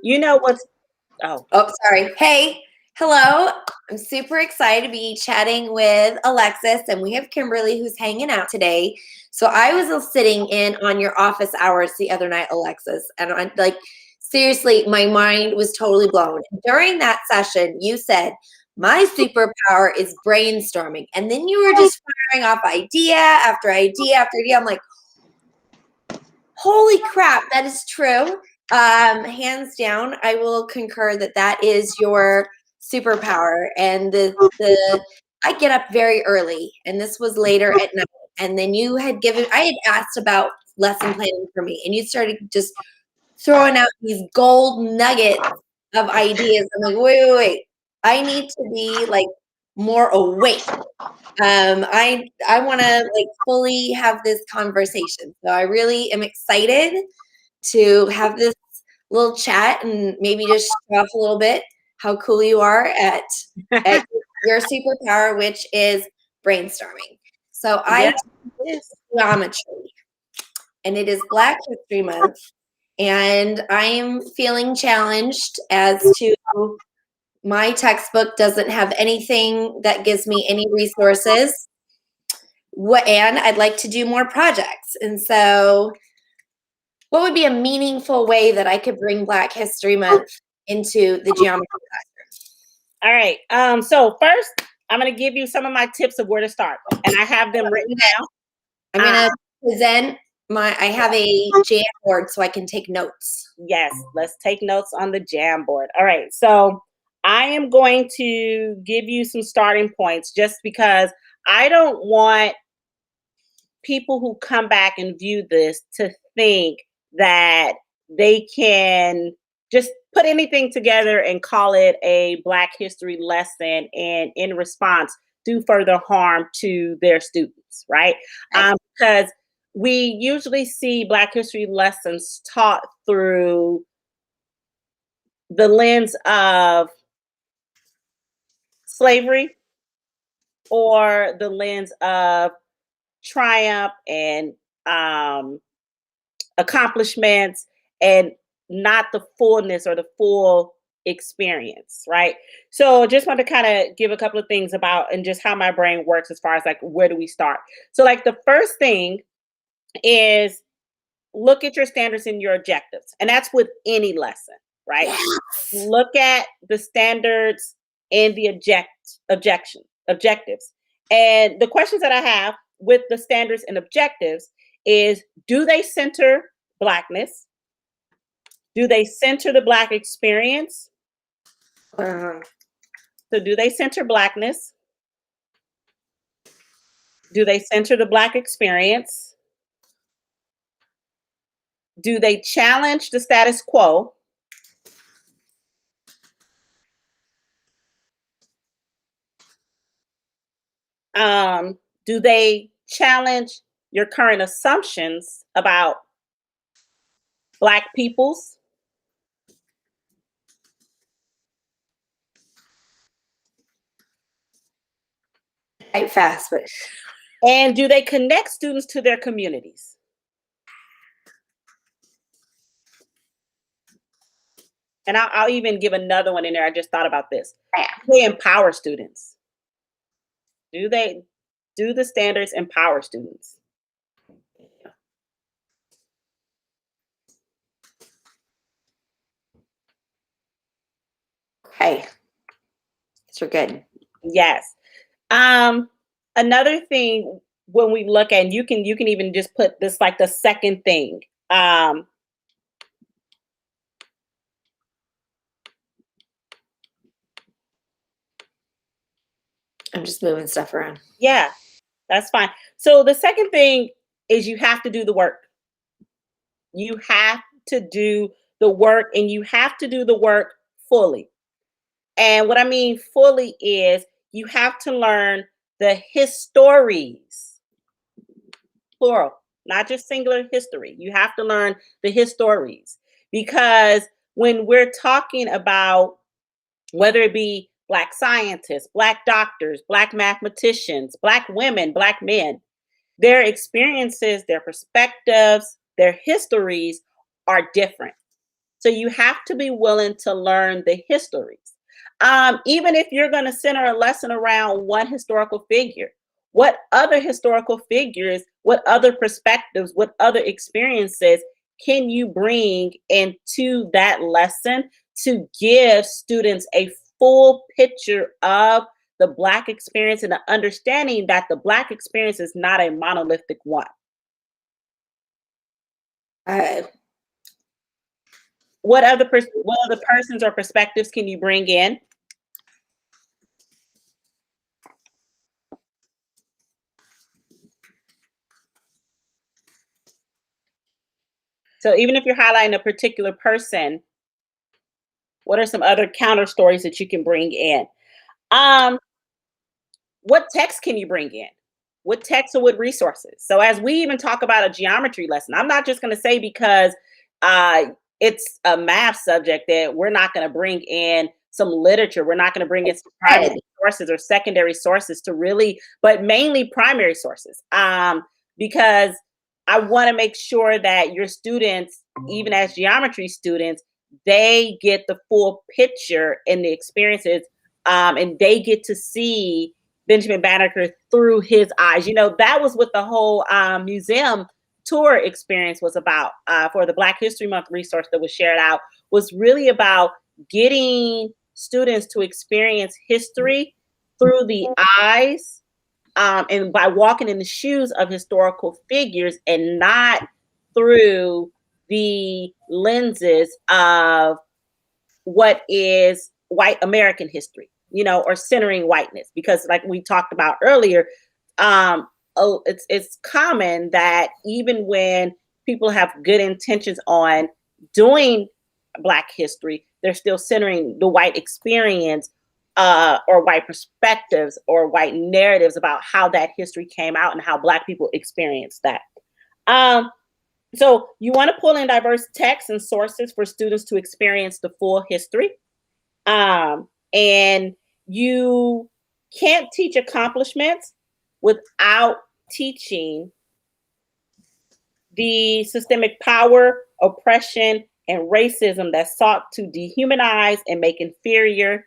You know what's, oh, Oh, sorry. Hey, hello. I'm super excited to be chatting with Alexis, and we have Kimberly who's hanging out today. So I was sitting in on your office hours the other night, Alexis, and I like seriously, my mind was totally blown. During that session, you said my superpower is brainstorming, and then you were just firing off idea after idea after idea. I'm like, holy crap, that is true. Hands down, I will concur that that is your superpower. And the I get up very early, and this was later at night. And then you had given, I had asked about lesson planning for me, and you started just throwing out these gold nuggets of ideas. I'm like, wait. I need to be like more awake. I want to like fully have this conversation. So I really am excited to have this little chat and maybe just show off a little bit how cool you are at your superpower, which is brainstorming. So I yes, teach geometry, and it is Black History Month, and I am feeling challenged as to my textbook doesn't have anything that gives me any resources. And I'd like to do more projects. And so, what would be a meaningful way that I could bring Black History Month into the geometry classroom? all right. So first, I'm going to give you some of my tips of where to start, and I have them written down. I'm going to present I have a Jamboard so I can take notes. Yes, let's take notes on the Jamboard. All right, so I am going to give you some starting points just because I don't want people who come back and view this to think that they can just put anything together and call it a Black history lesson and in response do further harm to their students, right? Because we usually see Black history lessons taught through the lens of slavery or the lens of triumph and accomplishments and not the fullness or the full experience, right? So just want to kind of give a couple of things about and just how my brain works as far as like where do we start. So like the first thing is look at your standards and your objectives. And that's with any lesson, right? Yes. Look at the standards and the objectives. And the questions that I have with the standards and objectives is, do they center Blackness? Do they center the Black experience? So do they center Blackness? Do they center the Black experience? Do they challenge the status quo? Do they challenge your current assumptions about Black peoples? Quite fast, but And do they connect students to their communities? And I'll even give another one in there. I just thought about this. Do they empower students? Do the standards empower students? okay. So good. Yes. Another thing when we look at, and you can even just put this like the second thing. I'm just moving stuff around. Yeah, that's fine. So the second thing is you have to do the work. You have to do the work, and you have to do the work fully. And what I mean fully is you have to learn the histories, plural, not just singular history. You have to learn the histories because when we're talking about whether it be Black scientists, Black doctors, Black mathematicians, Black women, Black men, their experiences, their perspectives, their histories are different. So you have to be willing to learn the histories. Even if you're going to center a lesson around one historical figure, what other historical figures, what other perspectives, what other experiences can you bring into that lesson to give students a full picture of the Black experience and the understanding that the Black experience is not a monolithic one? Uh, What other persons or perspectives can you bring in? So even if you're highlighting a particular person, what are some other counter stories that you can bring in? Um, what text can you bring in? What text or what resources? So as we even talk about a geometry lesson, I'm not just going to say because uh, it's a math subject that we're not going to bring in some literature. We're not going to bring in some primary sources or secondary sources to really, but mainly primary sources, because I want to make sure that your students, even as geometry students, they get the full picture and the experiences, and they get to see Benjamin Banneker through his eyes. You know, that was what the whole museum tour experience was about, for the Black History Month resource that was shared out, was really about getting students to experience history through the eyes, and by walking in the shoes of historical figures and not through the lenses of what is white American history, you know, or centering whiteness. Because, like we talked about earlier, it's common that even when people have good intentions on doing Black history, they're still centering the white experience, or white perspectives or white narratives about how that history came out and how Black people experienced that. Um, so you want to pull in diverse texts and sources for students to experience the full history. And you can't teach accomplishments without teaching the systemic power, oppression, and racism that sought to dehumanize and make inferior.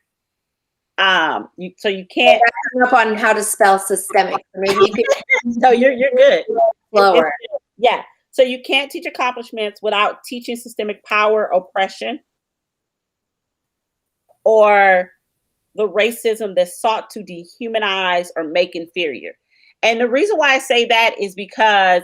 So you can't. Up on how to spell systemic. Maybe you could. No, you're good. Slower. Yeah. So you can't teach accomplishments without teaching systemic power, oppression, or the racism that sought to dehumanize or make inferior. And the reason why I say that is because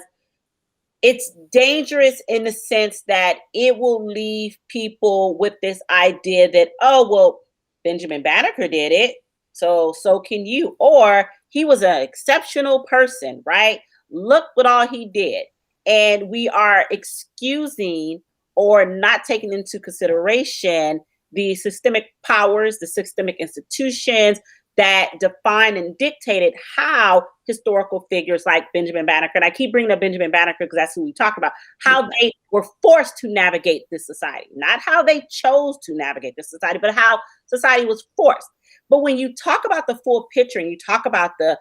it's dangerous in the sense that it will leave people with this idea that, oh, well, Benjamin Banneker did it, so can you. Or he was an exceptional person, right? Look what all he did. And we are excusing or not taking into consideration the systemic powers, the systemic institutions that defined and dictated how historical figures like Benjamin Banneker, and I keep bringing up Benjamin Banneker because that's who we talk about, how they were forced to navigate this society, not how they chose to navigate this society, but how society was forced. But when you talk about the full picture and you talk about the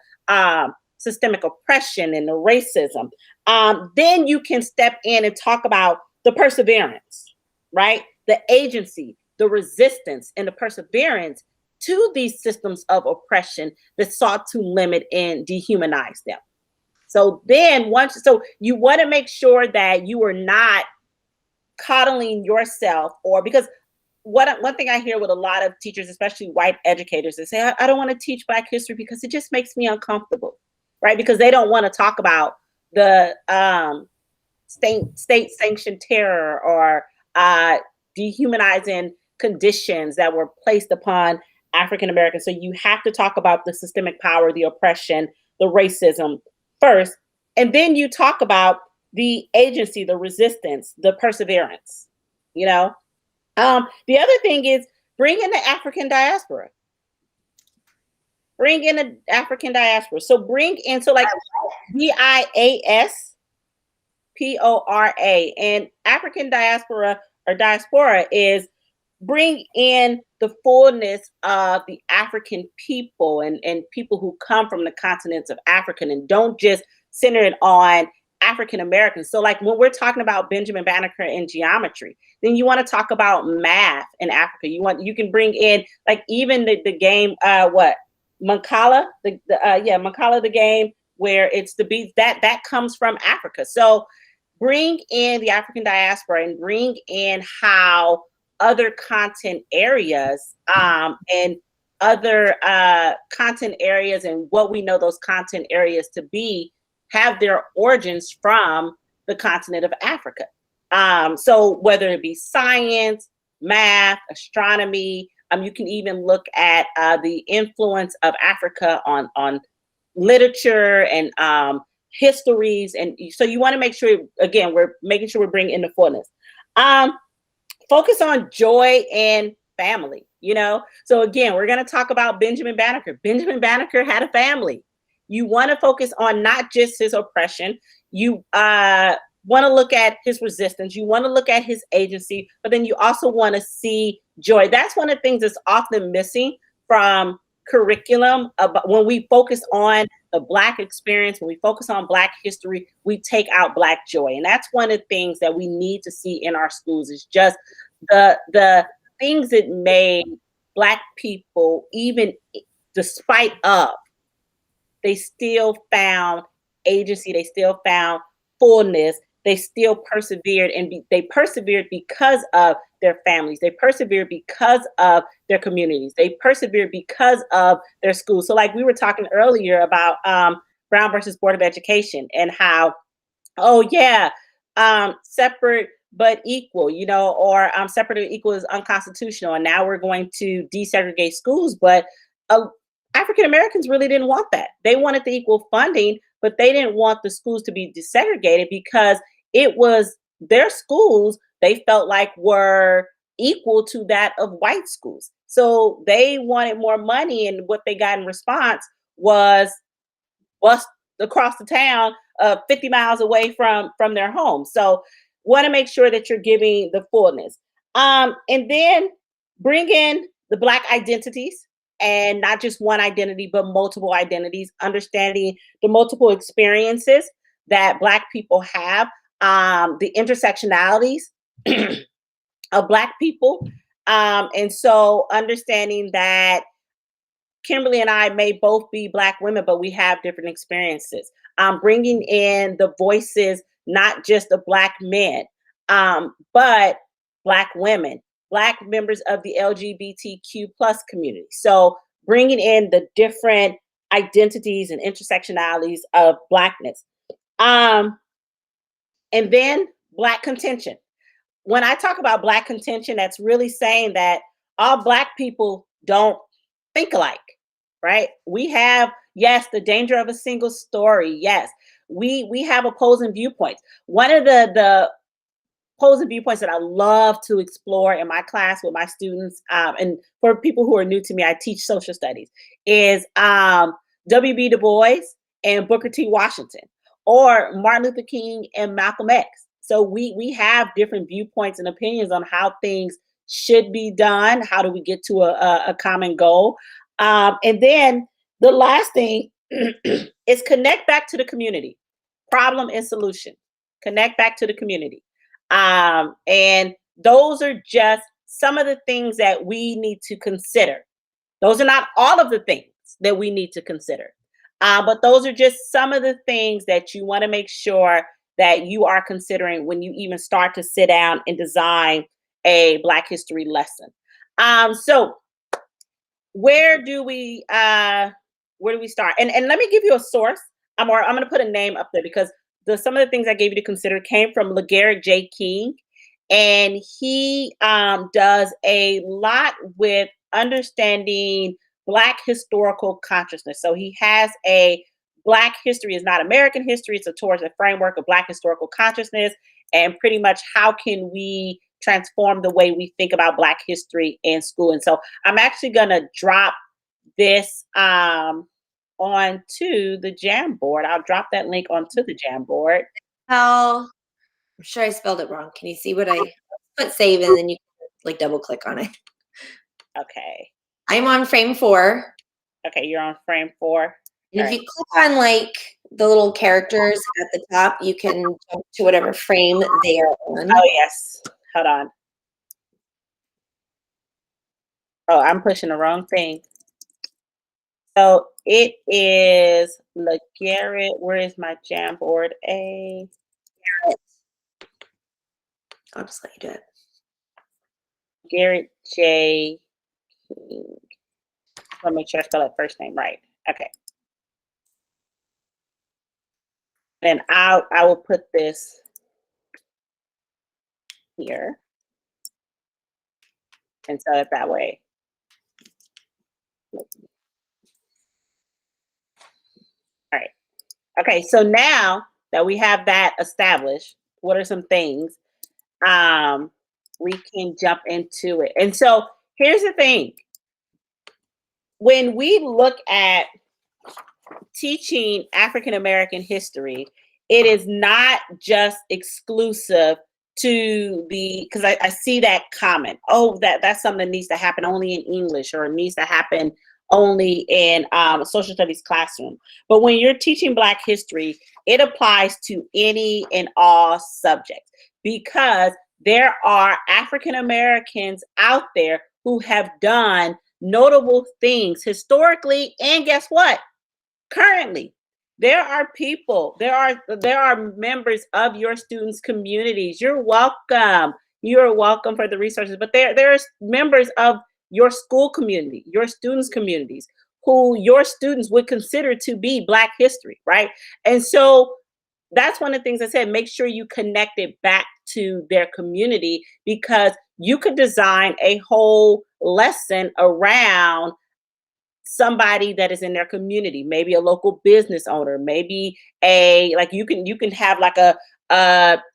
systemic oppression and the racism, then you can step in and talk about the perseverance, right? The agency, the resistance, and the perseverance to these systems of oppression that sought to limit and dehumanize them. So so you want to make sure that you are not coddling yourself, or because one thing I hear with a lot of teachers, especially white educators, they say, I don't want to teach Black history because it just makes me uncomfortable, right? Because they don't want to talk about the state sanctioned terror or dehumanizing conditions that were placed upon African Americans. So you have to talk about the systemic power, the oppression, the racism first, and then you talk about the agency, the resistance, the perseverance. You know, the other thing is bring in the African diaspora. Bring in the African diaspora. So bring in, so like DIASPORA, and African diaspora or diaspora is bring in the fullness of the African people and people who come from the continents of Africa, and don't just center it on African Americans. So, like when we're talking about Benjamin Banneker in geometry, then you want to talk about math in Africa. You can bring in like even the game what Mancala Mancala the game where it's the beats that comes from Africa. So bring in the African diaspora and bring in how other content areas and other content areas and what we know those content areas to be have their origins from the continent of Africa. So whether it be science, math, astronomy, you can even look at the influence of Africa on literature and histories. And so you want to make sure, again, we're making sure we're bringing in the fullness. Focus on joy and family, you know? So again, we're going to talk about Benjamin Banneker. Benjamin Banneker had a family. You want to focus on not just his oppression. You want to look at his resistance. You want to look at his agency, but then you also want to see joy. That's one of the things that's often missing from curriculum. When we focus on the Black experience, when we focus on Black history, we take out Black joy. And that's one of the things that we need to see in our schools is just the things that made Black people, even despite of, they still found agency, they still found fullness, they still persevered, and they persevered because of their families, they persevered because of their communities, they persevered because of their schools. So like we were talking earlier about Brown versus Board of Education and how, oh yeah, separate but equal, you know, or separate or equal is unconstitutional, and now we're going to desegregate schools. But African Americans really didn't want that. They wanted the equal funding, but they didn't want the schools to be desegregated because it was their schools they felt like were equal to that of white schools. So they wanted more money, and what they got in response was bus across the town 50 miles away from their home. So want to make sure that you're giving the fullness. And then bring in the Black identities, and not just one identity, but multiple identities, understanding the multiple experiences that Black people have, the intersectionalities of Black people. And so understanding that Kimberly and I may both be Black women, but we have different experiences. Bringing in the voices, not just of Black men, but Black women, Black members of the LGBTQ plus community. So bringing in the different identities and intersectionalities of Blackness. And then Black contention. When I talk about Black contention, that's really saying that all Black people don't think alike, right? We have, yes, the danger of a single story. Yes, we have opposing viewpoints. One of the opposing viewpoints that I love to explore in my class with my students, and for people who are new to me, I teach social studies, is W.B. Du Bois and Booker T. Washington, or Martin Luther King and Malcolm X. So we have different viewpoints and opinions on how things should be done. How do we get to a common goal? And then the last thing is connect back to the community. Problem and solution. Connect back to the community. And those are just some of the things that we need to consider. Those are not all of the things that we need to consider. But those are just some of the things that you want to make sure that you are considering when you even start to sit down and design a Black history lesson. So where do we start? And let me give you a source. I'm going to put a name up there because some of the things I gave you to consider came from LeGarrette J. King, and he does a lot with understanding Black historical consciousness. So he has a Black history is not American history. It's towards a framework of Black historical consciousness, and pretty much how can we transform the way we think about Black history in school. And so I'm actually going to drop this onto the Jamboard. I'll drop that link onto the Jamboard. Oh, I'm sure I spelled it wrong. Can you see what I put save and then you can like double click on it? Okay. I'm on frame 4. Okay, you're on frame 4. And if you click on like the little characters at the top, you can jump to whatever frame they are on. Oh, yes. Hold on. Oh, I'm pushing the wrong thing. So it is LeGarrette. Where is my Jamboard? I'll just let you do it. Garrett J. King. Let me make sure I spell that first name right. Okay. Then I will put this here and set it that way. All right. Okay, so now that we have that established, what are some things we can jump into it? And so here's the thing. When we look at teaching African American history, it is not just exclusive to the, because I see that comment, oh, that's something that needs to happen only in English, or it needs to happen only in a social studies classroom. But when you're teaching Black history, it applies to any and all subjects, because there are African Americans out there who have done notable things historically, and guess what? Currently, there are people, there are members of your students' communities. You're welcome. You're welcome for the resources, but there's members of your school community, your students' communities, who your students would consider to be Black history, right? And so that's one of the things I said, make sure you connect it back to their community, because you could design a whole lesson around somebody that is in their community, maybe a local business owner, maybe you can have like a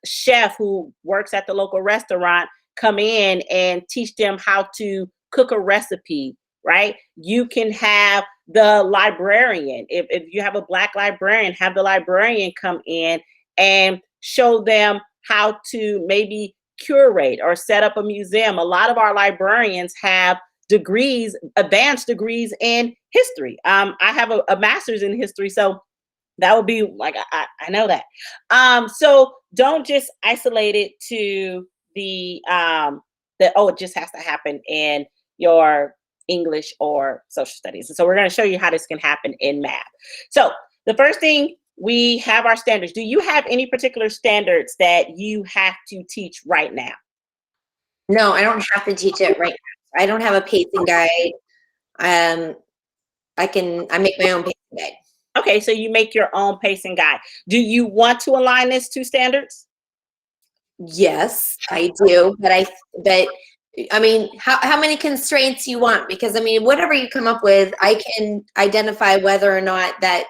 chef who works at the local restaurant come in and teach them how to cook a recipe, right? You can have the librarian. If you have a Black librarian, have the librarian come in and show them how to maybe curate or set up a museum. A lot of our librarians have degrees, advanced degrees in history. I have a master's in history, so that would be like, I know that. So don't just isolate it to the it just has to happen in your English or social studies. And so we're going to show you how this can happen in math. So the first thing, we have our standards. Do you have any particular standards that you have to teach right now? No, I don't have to teach it right now. I don't have a pacing guide. I make my own pacing guide. Okay, so you make your own pacing guide. Do you want to align this to standards? Yes, I do. But I mean, how many constraints you want? Because I mean, whatever you come up with, I can identify whether or not that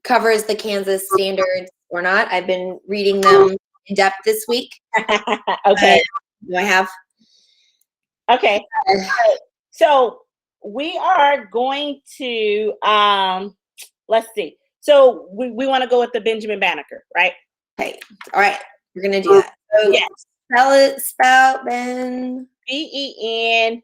covers the Kansas standards or not. I've been reading them in depth this week. Okay. Do I have? Okay. So we are going to let's see. So we want to go with the Benjamin Banneker, right? Okay. All right. We're gonna do that. So yes. Spell Ben. BENJAMIN.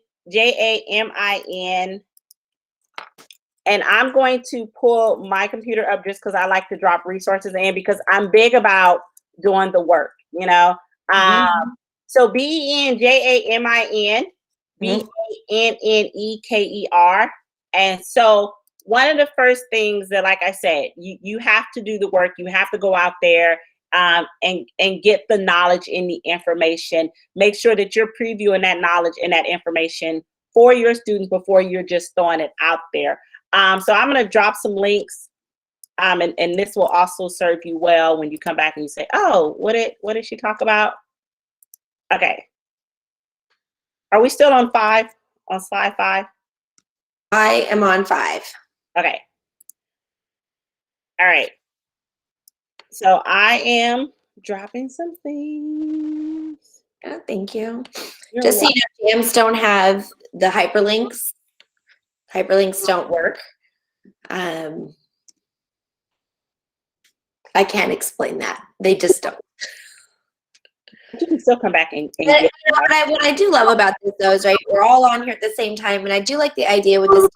And I'm going to pull my computer up just because I like to drop resources in, because I'm big about doing the work, you know. So BENJAMIN, BANNEKER. And so one of the first things that, like I said, you have to do the work. You have to go out there and get the knowledge and the information. Make sure that you're previewing that knowledge and that information for your students before you're just throwing it out there. So I'm going to drop some links, and this will also serve you well when you come back and you say, oh, what did she talk about? Okay. Are we still on slide 5? I am on 5. Okay. All right. So I am dropping some things. Oh, thank you. You're Just so you know, jams don't have the hyperlinks. Hyperlinks don't work. I can't explain that. They just don't. You can still come back and But, get what I do love about this, though, is right, we're all on here at the same time, and I do like the idea with this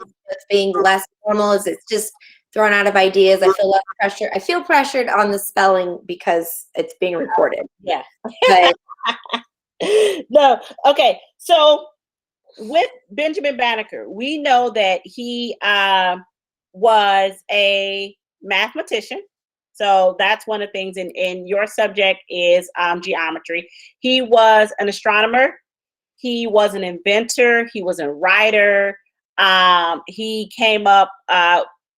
being less formal, is it's just thrown out of ideas. I feel less pressure. I feel pressured on the spelling because it's being recorded. Yeah. But No. Okay. So with Benjamin Banneker, we know that he was a mathematician. So that's one of the things in your subject is geometry. He was an astronomer. He was an inventor. He was a writer. He came up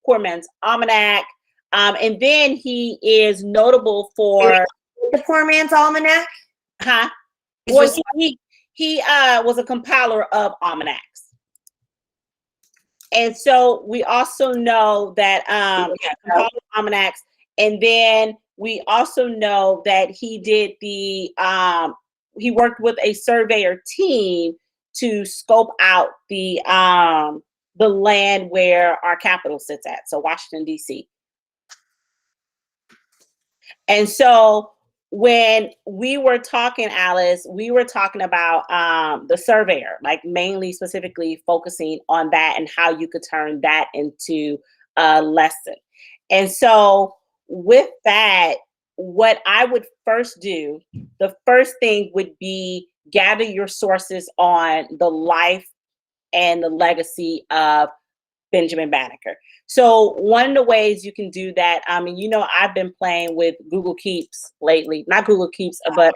Poor Man's Almanac. And then he is notable for the Poor Man's Almanac. huh? Well, he was a compiler of almanacs. And so we also know that compiled almanacs, and then we also know that he did he worked with a surveyor team to scope out the land where our capital sits at, so Washington D.C. And so when we were talking, Alice, we were talking about the surveyor, like mainly specifically focusing on that and how you could turn that into a lesson. And so with that, what I would first do, the first thing would be gather your sources on the life and the legacy of Benjamin Banneker. So one of the ways you can do that, I mean, I've been playing with Google Keeps lately, not Google Keeps, but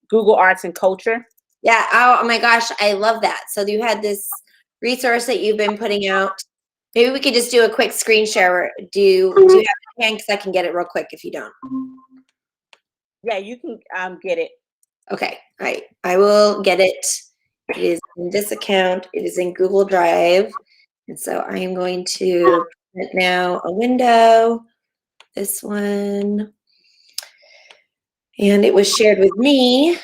Google Arts and Culture. Yeah. Oh my gosh, I love that. So you had this resource that you've been putting out. Maybe we could just do a quick screen share. Do you have it in hand? Because I can get it real quick if you don't. Yeah, you can get it. Okay. All right. I will get it. It is in this account. It is in Google Drive. And so I am going to put now a window, this one, and it was shared with me.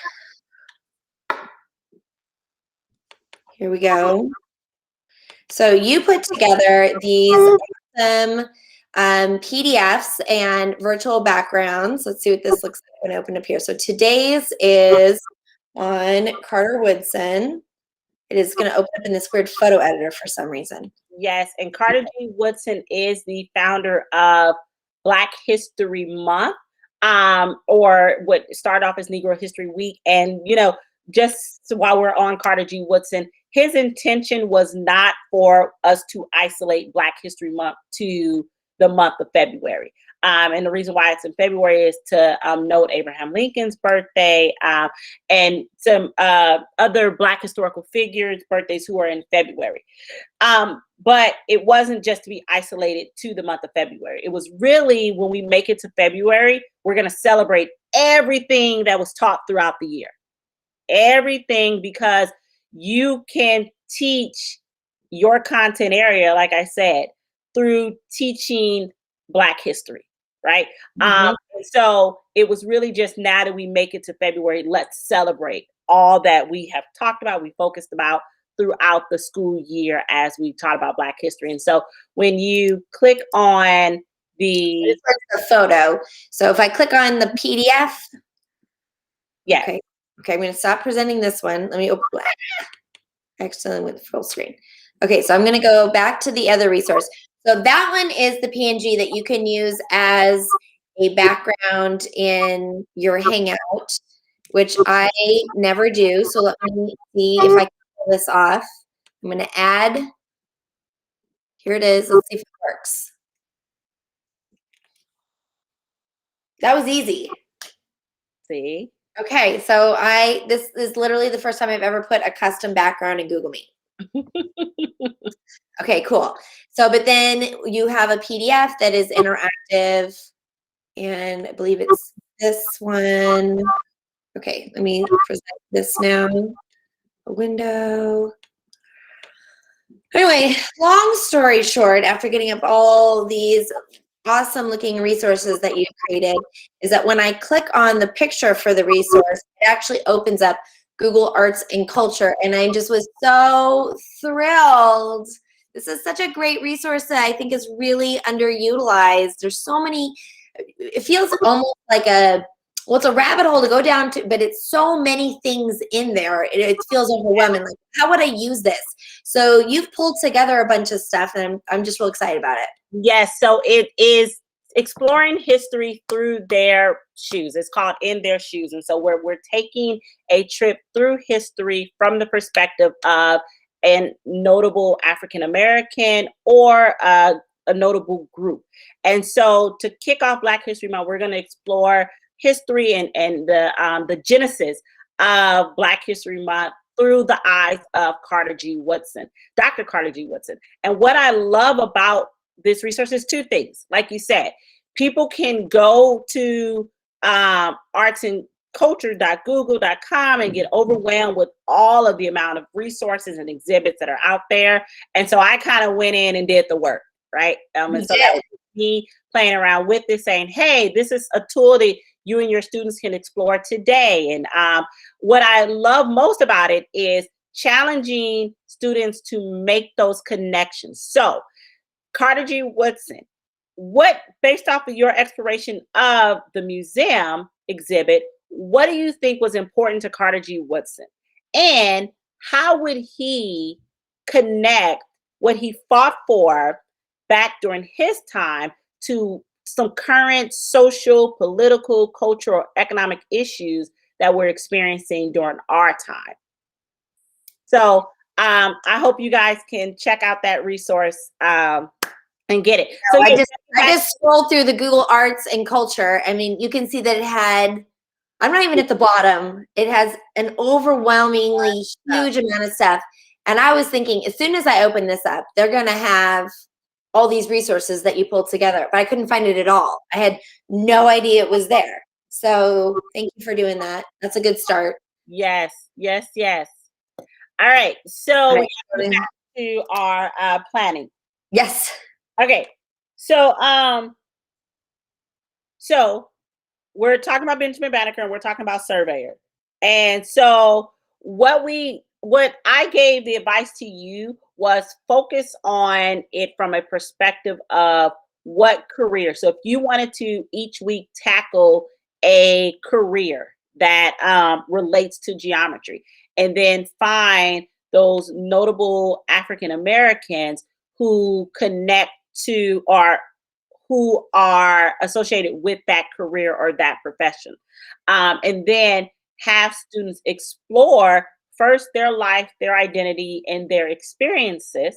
Here we go. So you put together these awesome PDFs and virtual backgrounds. Let's see what this looks like when I open up here. So today's is on Carter Woodson. It is going to open up in this weird photo editor for some reason. Yes, and Carter G. Woodson is the founder of Black History Month, or what started off as Negro History Week. And, just while we're on Carter G. Woodson, his intention was not for us to isolate Black History Month to the month of February. And the reason why it's in February is to note Abraham Lincoln's birthday and some other Black historical figures' birthdays who are in February. But it wasn't just to be isolated to the month of February. It was really, when we make it to February, we're going to celebrate everything that was taught throughout the year. Everything, because you can teach your content area, like I said, through teaching Black history, right? So it was really just, now that we make it to February, let's celebrate all that we have talked about, we focused about throughout the school year as we taught about Black history. And so when you click on the photo, so if I click on the PDF, yeah. Okay, I'm going to stop presenting this one. Let me open excellent with full screen. Okay, so I'm going to go back to the other resource. So that one is the PNG that you can use as a background in your Hangout, which I never do. So let me see if I can pull this off. I'm going to add. Here it is. Let's see if it works. That was easy. See? Okay, so this is literally the first time I've ever put a custom background in Google Meet. Okay, cool. So, but then you have a PDF that is interactive, and I believe it's this one. Okay, let me present this now. A window. Anyway, long story short, after getting up all these awesome looking resources that you created, is that when I click on the picture for the resource, it actually opens up Google Arts and Culture. And I just was so thrilled. This is such a great resource that I think is really underutilized. There's so many, it feels almost like a Well, it's a rabbit hole to go down to, but it's so many things in there. It feels overwhelming. Like, how would I use this? So you've pulled together a bunch of stuff, and I'm just real excited about it. Yes, so it is exploring history through their shoes. It's called In Their Shoes. And so we're taking a trip through history from the perspective of a notable African American or a notable group. And so to kick off Black History Month, we're going to explore history and the genesis of Black History Month through the eyes of Carter G. Woodson, Dr. Carter G. Woodson. And what I love about this resource is two things. Like you said, people can go to artsandculture.google.com and get overwhelmed with all of the amount of resources and exhibits that are out there. And so I kind of went in and did the work, right? And so that was me playing around with this, saying, hey, this is a tool that you and your students can explore today. And what I love most about it is challenging students to make those connections. So Carter G. Woodson, what, based off of your exploration of the museum exhibit, what do you think was important to Carter G. Woodson? And how would he connect what he fought for back during his time to some current social, political, cultural, economic issues that we're experiencing during our time? So I hope you guys can check out that resource and get it. So I just scrolled through the Google Arts and Culture. I mean, you can see that it had, I'm not even at the bottom. It has an overwhelmingly huge amount of stuff. And I was thinking, as soon as I open this up, they're going to have all these resources that you pulled together, but I couldn't find it at all. I had no idea it was there. So thank you for doing that. That's a good start. Yes, yes, yes. All right. So we go back to our planning. Yes. Okay. So we're talking about Benjamin Banneker and we're talking about Surveyor. And so what I gave the advice to you was focus on it from a perspective of what career. So if you wanted to each week tackle a career that relates to geometry, and then find those notable African Americans who connect to or who are associated with that career or that profession. And then have students explore first their life, their identity, and their experiences.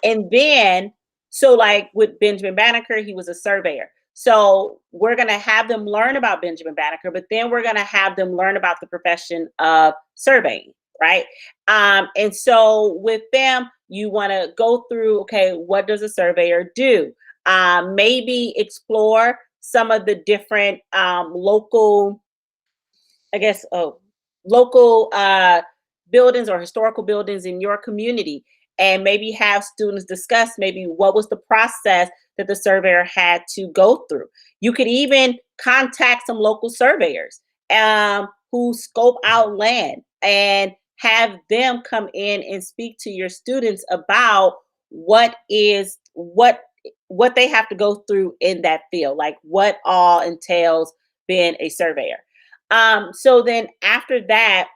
And then, so like with Benjamin Banneker, he was a surveyor. So we're going to have them learn about Benjamin Banneker, but then we're going to have them learn about the profession of surveying, right? And so with them, you want to go through, okay, what does a surveyor do? Maybe explore some of the different local, I guess, local buildings or historical buildings in your community, and maybe have students discuss maybe what was the process that the surveyor had to go through. You could even contact some local surveyors who scope out land and have them come in and speak to your students about what they have to go through in that field, like what all entails being a surveyor. So then after that,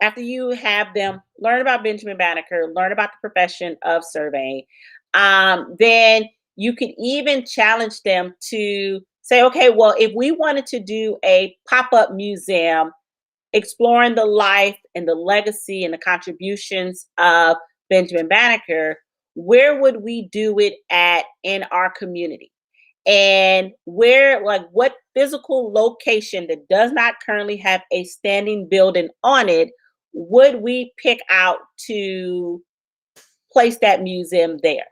after you have them learn about Benjamin Banneker, learn about the profession of surveying, then you could even challenge them to say, okay, well, if we wanted to do a pop-up museum exploring the life and the legacy and the contributions of Benjamin Banneker, where would we do it at in our community? And where, like, what physical location that does not currently have a standing building on it would we pick out to place that museum there?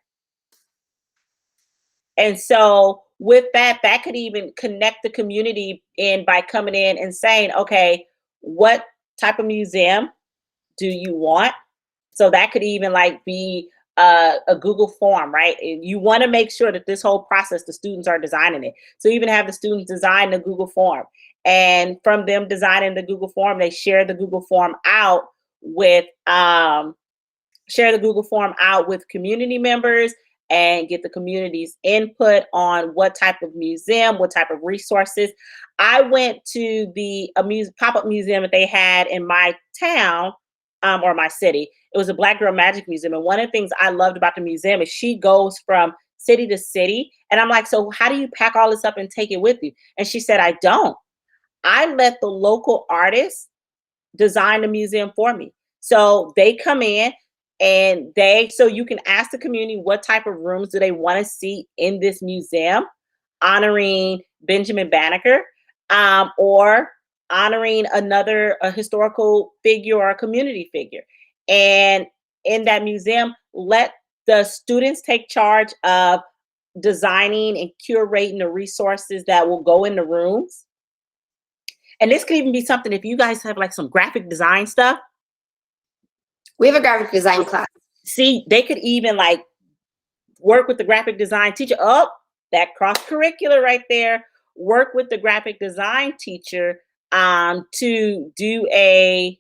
And so with that, that could even connect the community in by coming in and saying, okay, what type of museum do you want? So that could even like be a Google form, right? And you want to make sure that this whole process, the students are designing it. So even have the students design the Google form. And from them designing the Google form, they share the Google form out with community members and get the community's input on what type of museum, what type of resources. I went to the pop-up museum that they had in my town, or my city. It was a Black Girl Magic Museum. And one of the things I loved about the museum is she goes from city to city. And I'm like, so how do you pack all this up and take it with you? And she said, I don't. I let the local artists design the museum for me. So they come in and so you can ask the community what type of rooms do they want to see in this museum honoring Benjamin Banneker, or honoring a historical figure or a community figure. And in that museum, let the students take charge of designing and curating the resources that will go in the rooms. And this could even be something if you guys have like some graphic design stuff. We have a graphic design class. See, they could even like work with the graphic design teacher. Oh, that cross curricular right there. Work with the graphic design teacher to do a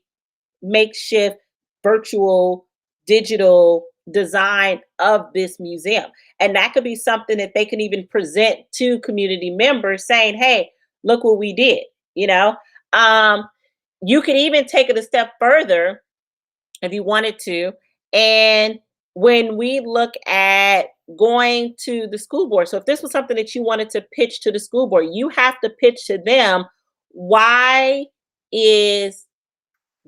makeshift virtual digital design of this museum. And that could be something that they can even present to community members saying, hey, look what we did. You know, you could even take it a step further if you wanted to. And when we look at going to the school board, so if this was something that you wanted to pitch to the school board, you have to pitch to them, why is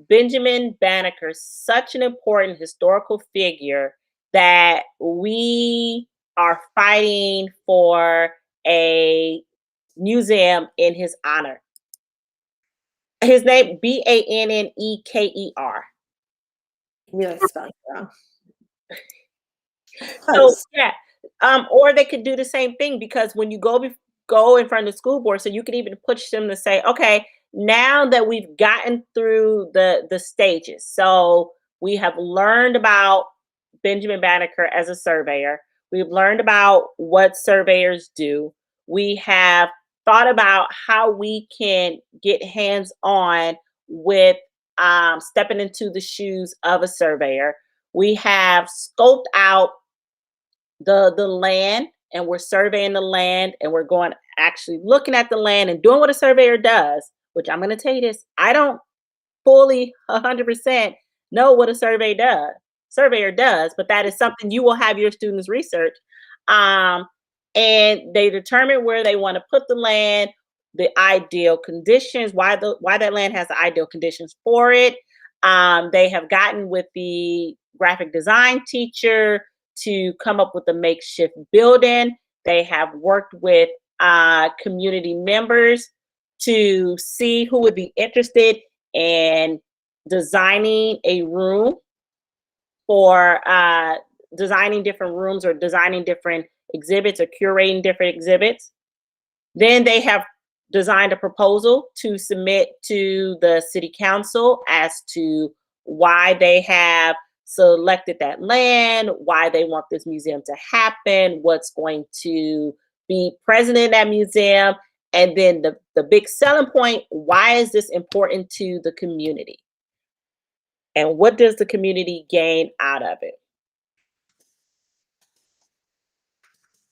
Benjamin Banneker such an important historical figure that we are fighting for a museum in his honor? His name, Banneker. You have spelled it wrong. So yeah, or they could do the same thing, because when you go in front of the school board, so you could even push them to say, okay, now that we've gotten through the stages, so we have learned about Benjamin Banneker as a surveyor, we've learned about what surveyors do, we have thought about how we can get hands on with stepping into the shoes of a surveyor. We have scoped out the land, and we're surveying the land, and we're going actually looking at the land and doing what a surveyor does, which I'm going to tell you this, I don't fully 100% know what a surveyor does, but that is something you will have your students research. And they determine where they want to put the land, the ideal conditions, why that land has the ideal conditions for it. They have gotten with the graphic design teacher to come up with a makeshift building. They have worked with community members to see who would be interested in designing a room for designing different rooms or designing different exhibits or curating different exhibits. Then they have designed a proposal to submit to the city council as to why they have selected that land, why they want this museum to happen, what's going to be present in that museum, and then the big selling point, why is this important to the community? And what does the community gain out of it?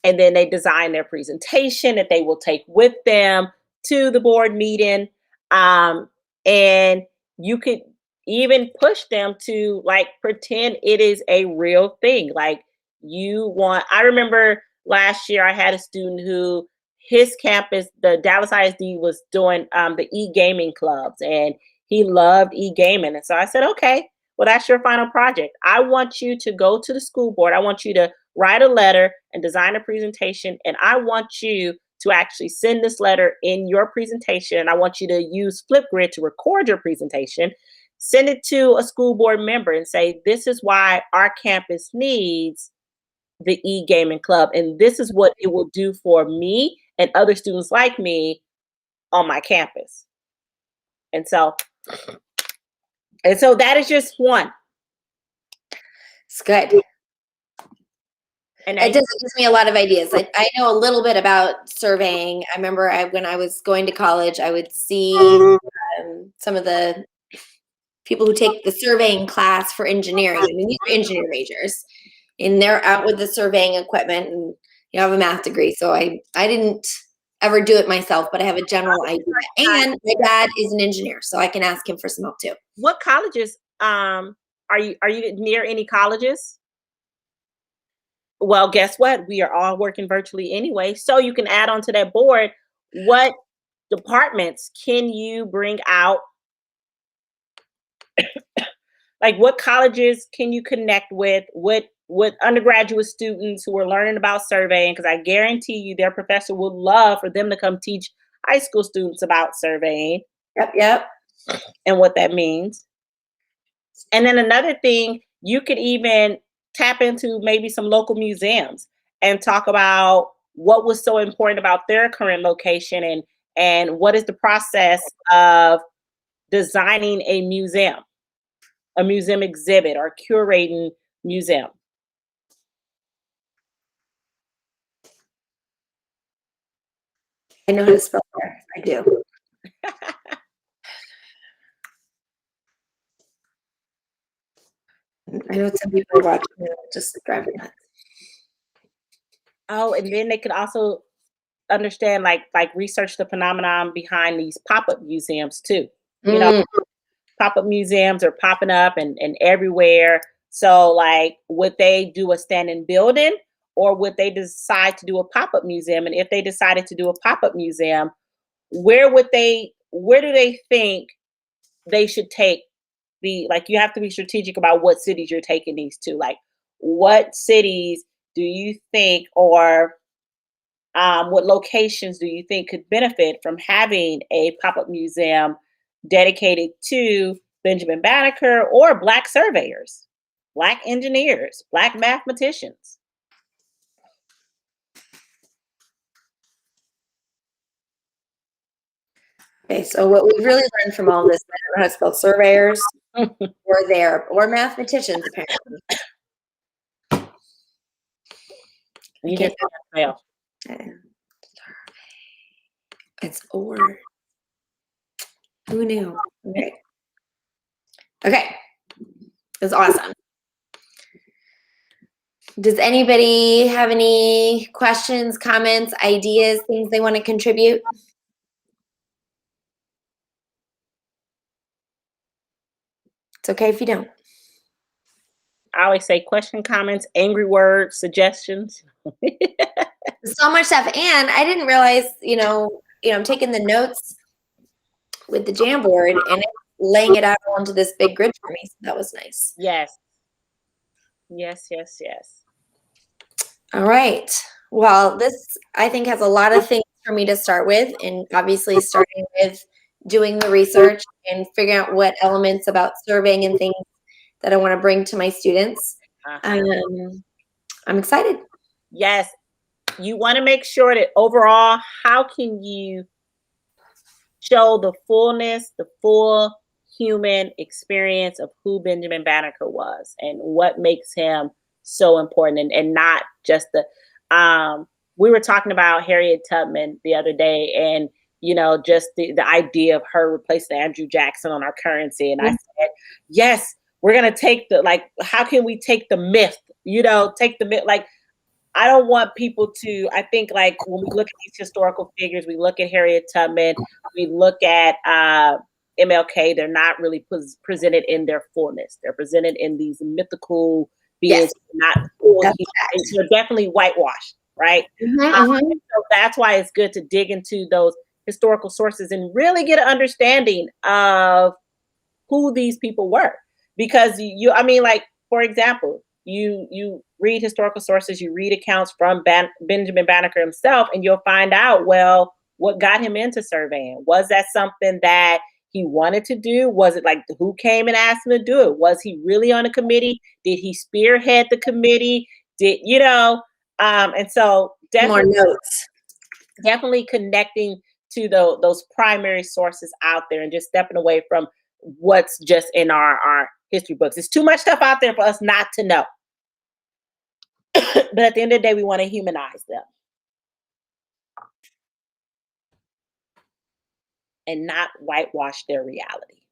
And then they design their presentation that they will take with them to the board meeting. And you could even push them to like pretend it is a real thing. Like I remember last year I had a student who his campus, the Dallas ISD, was doing the e-gaming clubs, and he loved e-gaming. And so I said, okay, well, that's your final project. I want you to go to the school board. I want you to write a letter and design a presentation. And I want you to actually send this letter in your presentation. And I want you to use Flipgrid to record your presentation, send it to a school board member and say, this is why our campus needs the e-gaming club. And this is what it will do for me and other students like me on my campus. And so that is just one. It's good. And it gives me a lot of ideas. I know a little bit about surveying. I remember when I was going to college, I would see some of the people who take the surveying class for engineering. I mean, these are engineering majors. and they're out with the surveying equipment, and you have a math degree, so I didn't ever do it myself, but I have a general idea. And my dad is an engineer, so I can ask him for some help too. What colleges are you near any colleges? Well, guess what? We are all working virtually anyway. So you can add on to that board, what departments can you bring out? Like what colleges can you connect with? What undergraduate students who are learning about surveying? Because I guarantee you their professor would love for them to come teach high school students about surveying Yep. and what that means. And then another thing, you could even tap into maybe some local museums and talk about what was so important about their current location, and what is the process of designing a museum exhibit, or curating museum. I know how to spell there. I do. I know some people are watching it, just driving nuts. Oh, and then they could also understand, like research the phenomenon behind these pop-up museums too. You know, Mm, pop-up museums are popping up and everywhere. So like would they do a standing building, or would they decide to do a pop-up museum? And if they decided to do a pop-up museum, where do they think they should take like you have to be strategic about what cities you're taking these to. Like what cities do you think, or what locations do you think could benefit from having a pop-up museum dedicated to Benjamin Banneker, or Black surveyors, Black engineers, Black mathematicians? okay, so what we've really learned from all this, I don't know how to spell surveyors or mathematicians apparently. You Can't did well. It's or. Who knew? Okay. That's awesome. Does anybody have any questions, comments, ideas, things they want to contribute? It's okay if you don't. I always say question, comments, angry words, suggestions. So much stuff. And I didn't realize, I'm taking the notes with the Jamboard and laying it out onto this big grid for me. So that was nice. Yes. Yes. All right. Well, this I think has a lot of things for me to start with, and obviously starting with doing the research and figuring out what elements about surveying and things that I want to bring to my students. Uh-huh. I'm excited. Yes. You want to make sure that overall, how can you show the full human experience of who Benjamin Banneker was and what makes him so important, and not just we were talking about Harriet Tubman the other day, and just the idea of her replacing Andrew Jackson on our currency. And I said, yes, we're going to take how can we take the myth, take the myth, like, I don't want people to, I think, like, when we look at these historical figures, we look at Harriet Tubman, we look at MLK, they're not really presented in their fullness. They're presented in these mythical beings, not full. They're definitely whitewashed, right? So that's why it's good to dig into those historical sources and really get an understanding of who these people were. Because for example, you read historical sources, you read accounts from Benjamin Banneker himself, and you'll find out, well, what got him into surveying? Was that something that he wanted to do? Was it like who came and asked him to do it? Was he really on a committee? Did he spearhead the committee? And so definitely, more notes. Definitely connecting to those primary sources out there, and just stepping away from what's just in our history books. There's too much stuff out there for us not to know. But at the end of the day, we want to humanize them and not whitewash their reality.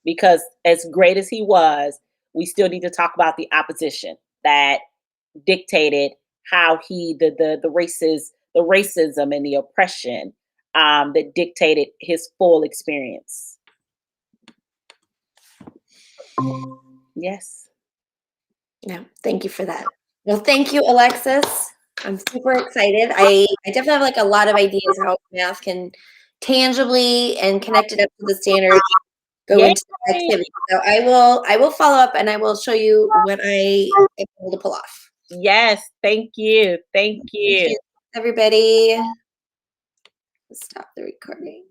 Because as great as he was, we still need to talk about the opposition that dictated how he the racism and the oppression that dictated his full experience. Yes. No, thank you for that. Well, thank you, Alexis. I'm super excited. I definitely have like a lot of ideas how math can tangibly and connect it up to the standards go Yay. into the activity. So I will follow up and I will show you what I am able to pull off. Yes. Thank you. Thank Thank you. you, everybody. Stop the recording.